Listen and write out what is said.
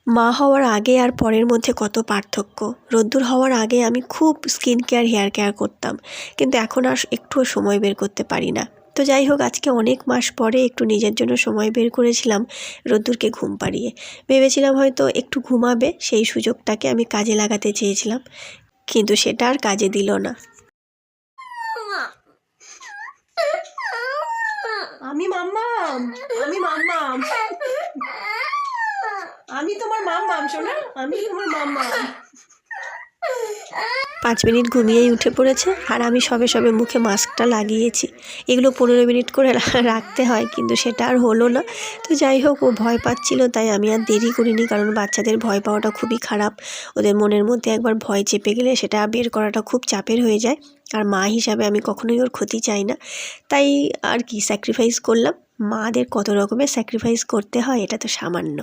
মা হওয়ার আগে আর পরের মধ্যে কত পার্থক্য। রোদ্দুর হওয়ার আগে আমি খুব স্কিন কেয়ার হেয়ার কেয়ার করতাম, কিন্তু এখন আর একটুও সময় বের করতে পারি না। তো যাই হোক, আজকে অনেক মাস পরে একটু নিজের জন্য সময় বের করেছিলাম রোদ্দুরকে ঘুম পাড়িয়ে। ভেবেছিলাম হয়তো একটু ঘুমাবে, সেই সুযোগটাকে আমি কাজে লাগাতে চেয়েছিলাম, কিন্তু সেটা আর কাজে দিল না। আমি মাম্মাম, আমি মাম্মাম, আমি তোমার মাম্মাম সোনা, আমি তোমার মাম্মাম। 5 মিনিট ঘুমিয়েই উঠে পড়েছে, আর আমি সবে সবে মুখে মাস্কটা লাগিয়েছি। এগুলো 15 মিনিট করে রাখতে হয়, কিন্তু সেটা আর হলো না। তো যাই হোক, ও ভয় পাচ্ছিল, তাই আমি আর দেরি করিনি, কারণ বাচ্চাদের ভয় পাওয়াটা খুবই খারাপ। ওদের মনের মধ্যে একবার ভয় চেপে গেলে সেটা বের করাটা খুব চাপের হয়ে যায়। আর মা হিসাবে আমি কখনোই ওর ক্ষতি চাই না, তাই আর কি স্যাক্রিফাইস করলাম। মাদের কত রকমের স্যাক্রিফাইস করতে হয়, এটা তো সামান্য।